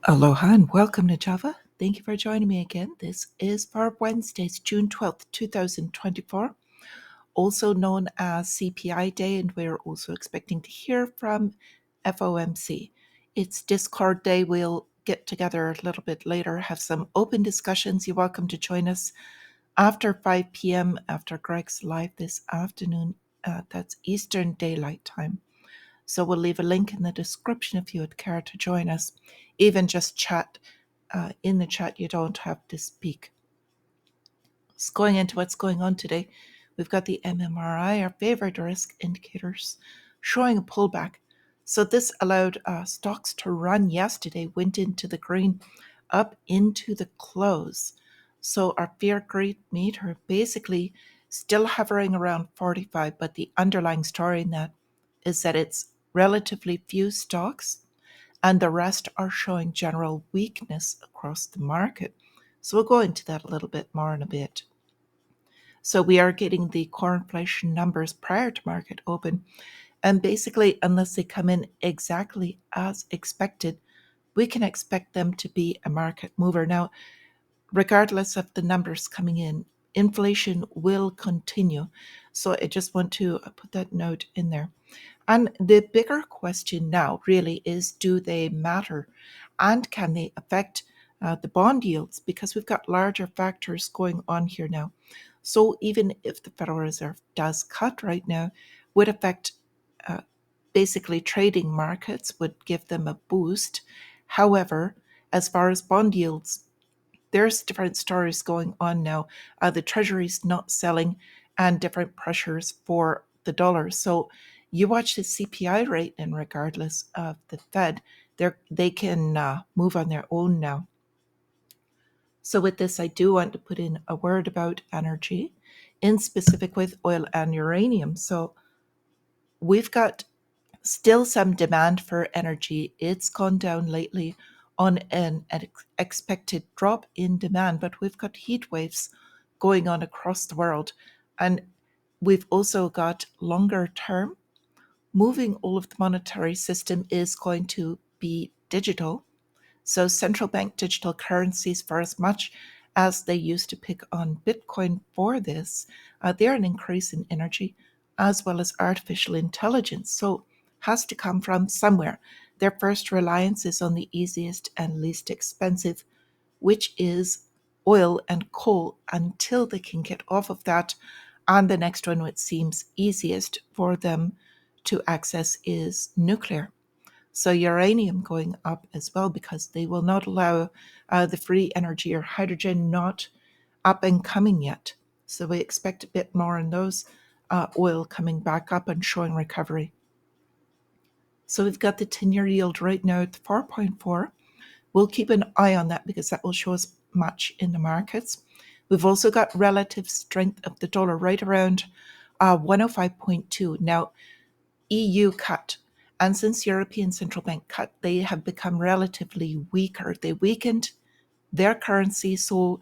Aloha and welcome to Java. Thank you for joining me again. This is for Wednesday's June 12th, 2024, also known as CPI Day, and we're also expecting to hear from FOMC. It's Discord Day. We'll get together a little bit later, have some open discussions. You're welcome to join us after 5 p.m. after Greg's live this afternoon. That's Eastern Daylight Time. So we'll leave a link in the description if you would care to join us. Even just chat in the chat, you don't have to speak. So going into what's going on today, we've got the MMRI, our favorite risk indicators, showing a pullback. So this allowed stocks to run yesterday, went into the green, up into the close. So our fear greed meter basically still hovering around 45, but the underlying story in that is that it's relatively few stocks and the rest are showing general weakness across the market. So we'll go into that a little bit more in a bit. So we are getting the core inflation numbers prior to market open. And basically, unless they come in exactly as expected, we can expect them to be a market mover. Now, regardless of the numbers coming in, inflation will continue. So I just want to put that note in there. And the bigger question now really is, do they matter? And can they affect the bond yields? Because we've got larger factors going on here now. So even if the Federal Reserve does cut right now, would affect basically trading markets, would give them a boost. However, as far as bond yields, there's different stories going on now. The Treasury's not selling and different pressures for the dollar. So you watch the CPI rate, and regardless of the Fed, they can move on their own now. So with this, I do want to put in a word about energy, in specific with oil and uranium. So we've got still some demand for energy. It's gone down lately on an expected drop in demand, but we've got heat waves going on across the world. And we've also got longer term. Moving all of the monetary system is going to be digital. So central bank digital currencies, for as much as they used to pick on Bitcoin for this, they're an increase in energy as well as artificial intelligence. So has to come from somewhere. Their first reliance is on the easiest and least expensive, which is oil and coal, until they can get off of that. And the next one, which seems easiest for them to access, is nuclear. So uranium going up as well, because they will not allow the free energy or hydrogen not up and coming yet. So we expect a bit more on those, oil coming back up and showing recovery. So we've got the 10-year yield right now at 4.4. We'll keep an eye on that because that will show us much in the markets. We've also got relative strength of the dollar right around 105.2. Now, EU cut. And since European Central Bank cut, they have become relatively weaker. They weakened their currency, so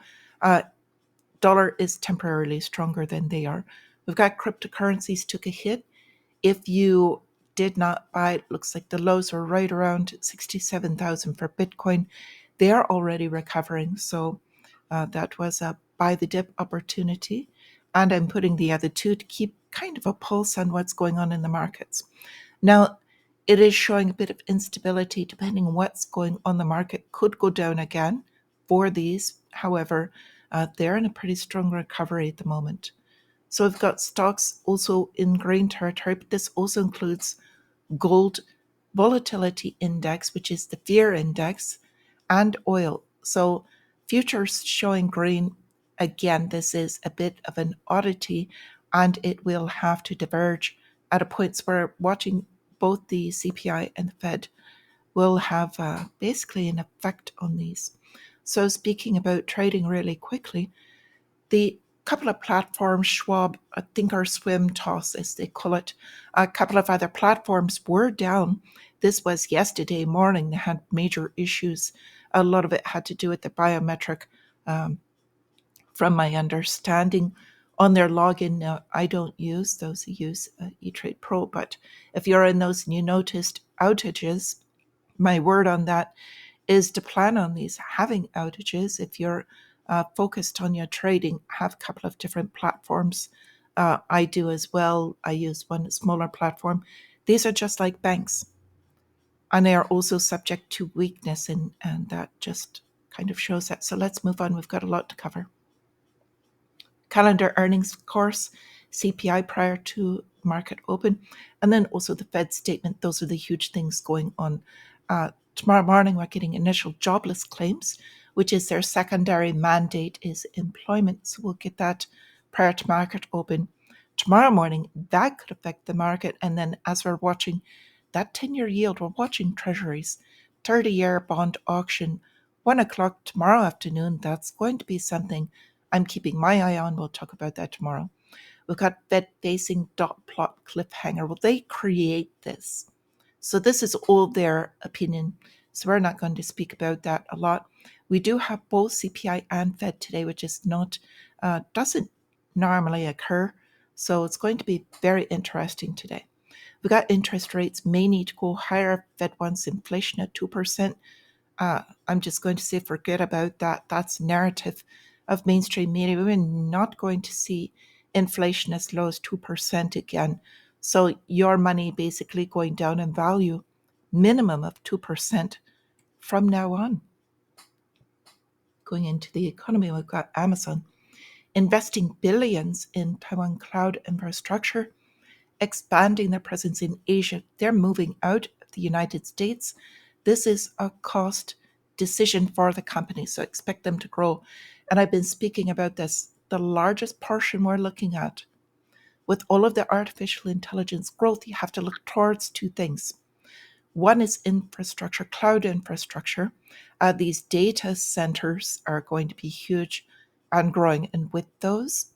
dollar is temporarily stronger than they are. We've got cryptocurrencies took a hit. If you did not buy, it looks like the lows are right around 67,000 for Bitcoin. They are already recovering, so that was a buy the dip opportunity. And I'm putting the other two to keep kind of a pulse on what's going on in the markets. Now, it is showing a bit of instability depending on what's going on. The market could go down again for these. However, they're in a pretty strong recovery at the moment. So we've got stocks also in green territory, but this also includes gold volatility index, which is the fear index, and oil. So futures showing green. Again, this is a bit of an oddity, and it will have to diverge at a point where watching both the CPI and the Fed will have basically an effect on these. So speaking about trading really quickly, the couple of platforms, Schwab, Thinkorswim, Toss, as they call it, a couple of other platforms were down. This was yesterday morning. They had major issues. A lot of it had to do with the biometric, from my understanding, on their login. Now, I don't use those. I use eTrade Pro, but if you're in those and you noticed outages, my word on that is to plan on these having outages. If you're focused on your trading, have a couple of different platforms. I do as well. I use one smaller platform. These are just like banks, and they are also subject to weakness, and that just kind of shows that. So let's move on. We've got a lot to cover. Calendar earnings, of course, CPI prior to market open, and then also the Fed statement. Those are the huge things going on. Tomorrow morning, we're getting initial jobless claims, which is their secondary mandate is employment. So we'll get that prior to market open. Tomorrow morning, that could affect the market. And then as we're watching that 10-year yield, we're watching treasuries, 30-year bond auction, 1 o'clock tomorrow afternoon. That's going to be something I'm keeping my eye on. We'll talk about that tomorrow. We've got Fed facing dot plot cliffhanger. Will they create this? So this is all their opinion. So we're not going to speak about that a lot. We do have both CPI and Fed today, which is not doesn't normally occur. So it's going to be very interesting today. We've got interest rates may need to go higher. Fed wants inflation at 2%. I'm just going to say forget about that. That's narrative of mainstream media. We're not going to see inflation as low as 2% again. So your money basically going down in value, minimum of 2% from now on. Going into the economy, we've got Amazon investing billions in Taiwan cloud infrastructure, expanding their presence in Asia. They're moving out of the United States. This is a cost decision for the company, so expect them to grow. And I've been speaking about this. The largest portion we're looking at with all of the artificial intelligence growth, you have to look towards two things. One is infrastructure, cloud infrastructure. These data centers are going to be huge and growing. And with those,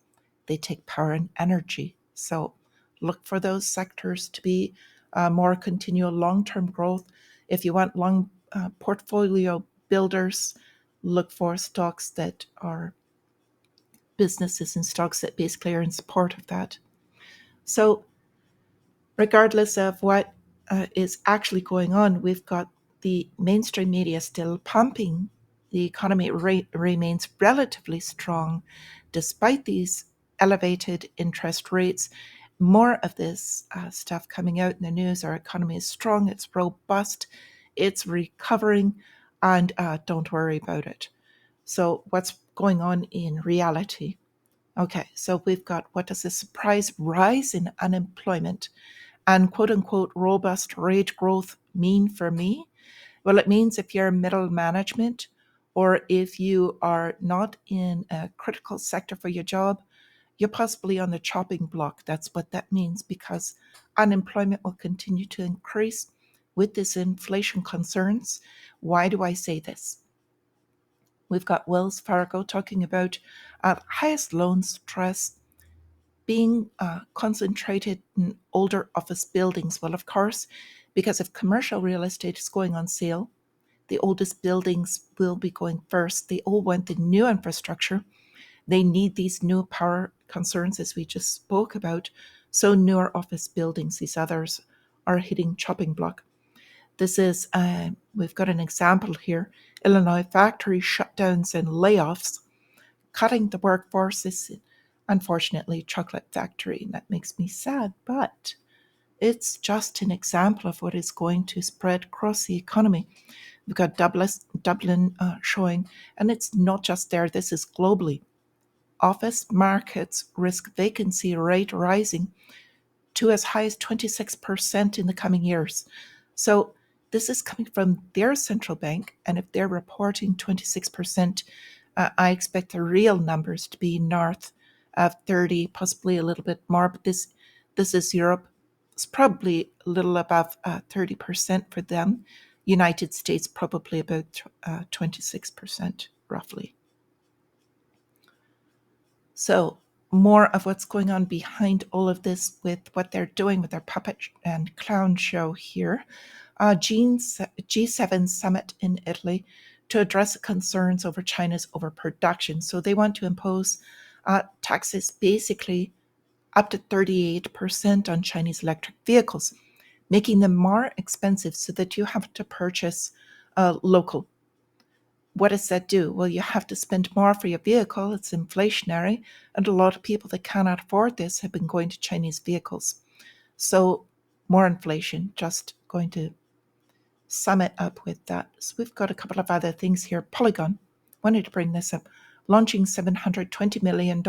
they take power and energy. So look for those sectors to be more continual long-term growth. If you want long portfolio builders, look for stocks that are businesses and stocks that basically are in support of that. So regardless of what is actually going on, we've got the mainstream media still pumping. The economy remains relatively strong despite these elevated interest rates. More of this stuff coming out in the news. Our economy is strong, it's robust, it's recovering, and don't worry about it. So what's going on in reality? Okay, so we've got what does a surprise rise in unemployment and quote unquote robust wage growth mean for me? Well, it means if you're middle management or if you are not in a critical sector for your job, you're possibly on the chopping block. That's what that means, because unemployment will continue to increase with this inflation concerns. Why do I say this? We've got Wells Fargo talking about highest loan stress being concentrated in older office buildings. Well, of course, because if commercial real estate is going on sale, the oldest buildings will be going first. They all want the new infrastructure. They need these new power concerns, as we just spoke about. So newer office buildings, these others are hitting chopping block. This is, we've got an example here, Illinois factory shutdowns and layoffs, cutting the workforce. Is unfortunately chocolate factory, and that makes me sad, but it's just an example of what is going to spread across the economy. We've got Dublin showing, and it's not just there, this is globally. Office markets risk vacancy rate rising to as high as 26% in the coming years. So this is coming from their central bank, and if they're reporting 26%, I expect the real numbers to be north of 30, possibly a little bit more, but this is Europe. It's probably a little above 30% for them. United States probably about 26% roughly. So more of what's going on behind all of this with what they're doing with their puppet and clown show here. G7 summit in Italy to address concerns over China's overproduction. So they want to impose taxes basically up to 38% on Chinese electric vehicles, making them more expensive so that you have to purchase local. what does that do? Well, you have to spend more for your vehicle. It's inflationary. And a lot of people that cannot afford this have been going to Chinese vehicles. So more inflation, just going to sum it up with that. So we've got a couple of other things here. Polygon, wanted to bring this up, launching $720 million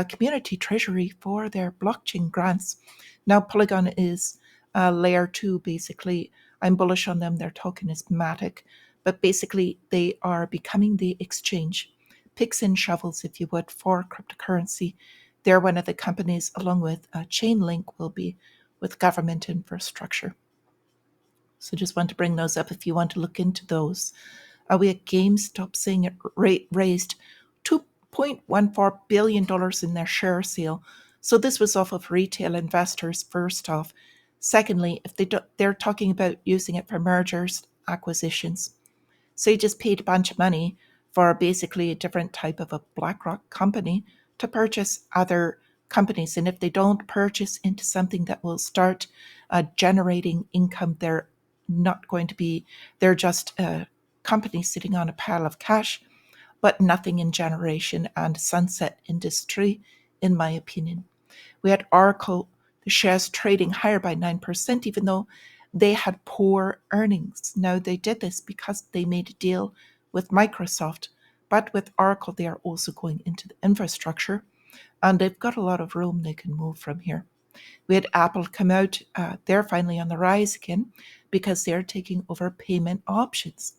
community treasury for their blockchain grants. Now Polygon is layer 2, basically. I'm bullish on them. Their token is Matic, but basically they are becoming the exchange. Picks and shovels, if you would, for cryptocurrency. They're one of the companies, along with Chainlink, will be with government infrastructure. So just want to bring those up if you want to look into those. We had GameStop saying it raised $2.14 billion in their share sale. So this was off of retail investors, first off. Secondly, if they're talking about using it for mergers, acquisitions. So you just paid a bunch of money for basically a different type of a BlackRock company to purchase other companies. And if they don't purchase into something that will start generating income, they're not going to be, they're just a company sitting on a pile of cash, but nothing in generation and sunset industry, in my opinion. We had Oracle, the shares trading higher by 9%, even though they had poor earnings. Now, they did this because they made a deal with Microsoft, but with Oracle, they are also going into the infrastructure, and they've got a lot of room they can move from here. We had Apple come out, they're finally on the rise again because they're taking over payment options.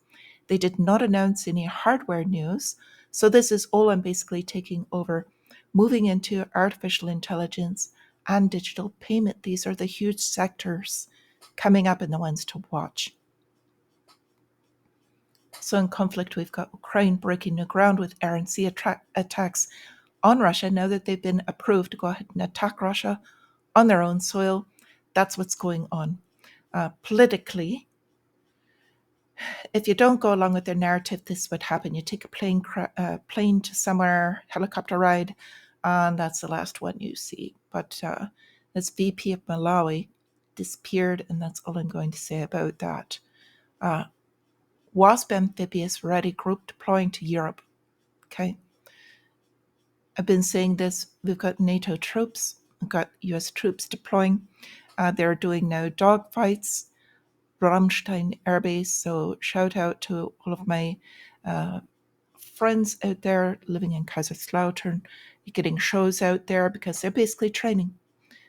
They did not announce any hardware news, so this is all I'm basically taking over, moving into artificial intelligence and digital payment. These are the huge sectors coming up and the ones to watch. So in conflict, we've got Ukraine breaking new ground with air and sea attacks on Russia now that they've been approved to go ahead and attack Russia on their own soil. That's what's going on. Politically, if you don't go along with their narrative, this would happen. You take a plane to somewhere, helicopter ride, and that's the last one you see. But this VP of Malawi disappeared, and that's all I'm going to say about that. WASP amphibious ready group deploying to Europe. Okay. I've been saying this. We've got NATO troops. We've got US troops deploying. They're doing now dogfights, Ramstein Air Base. So shout out to all of my friends out there living in Kaiserslautern, getting shows out there because they're basically training.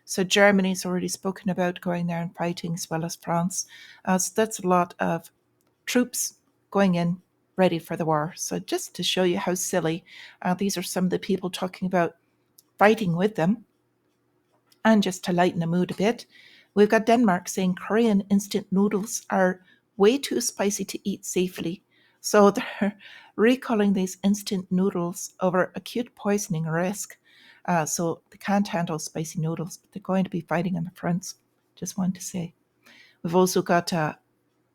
So Germany's already spoken about going there and fighting, as well as France. So that's a lot of troops going in ready for the war. So just to show you how silly, these are some of the people talking about fighting with them. And just to lighten the mood a bit, we've got Denmark saying Korean instant noodles are way too spicy to eat safely. So they're recalling these instant noodles over acute poisoning risk. So they can't handle spicy noodles, but they're going to be fighting on the fronts. Just want to say. We've also got a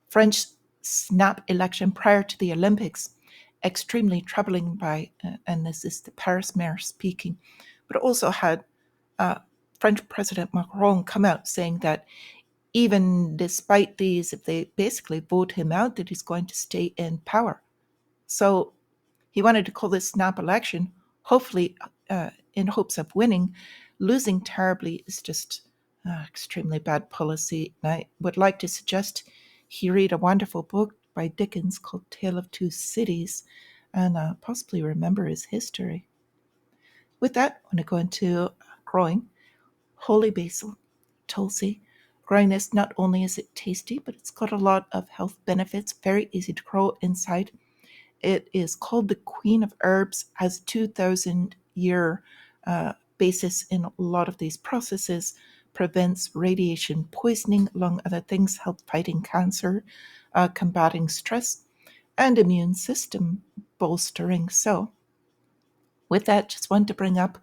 French snap election prior to the Olympics. Extremely troubling and this is the Paris mayor speaking, but also had French President Macron come out saying that even despite these, if they basically vote him out, that he's going to stay in power. So he wanted to call this snap election, hopefully in hopes of winning. Losing terribly is just extremely bad policy. And I would like to suggest he read a wonderful book by Dickens called Tale of Two Cities and possibly remember his history. With that, I'm going to go into growing holy basil, Tulsi. Growing this, not only is it tasty, but it's got a lot of health benefits, very easy to grow inside. It is called the Queen of Herbs, has 2,000-year basis in a lot of these processes, prevents radiation poisoning, among other things, help fighting cancer, combating stress, and immune system bolstering. So with that, just want to bring up,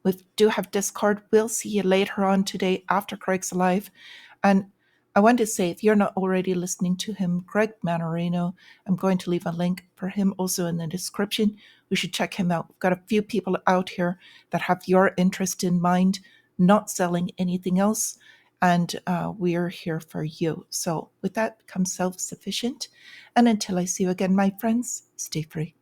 we do have Discord. We'll see you later on today after Craig's live. And I want to say, if you're not already listening to him, Greg Manorino, I'm going to leave a link for him also in the description. We should check him out. We've got a few people out here that have your interest in mind, not selling anything else. and we are here for you. So with that, become self-sufficient. And until I see you again, my friends, stay free.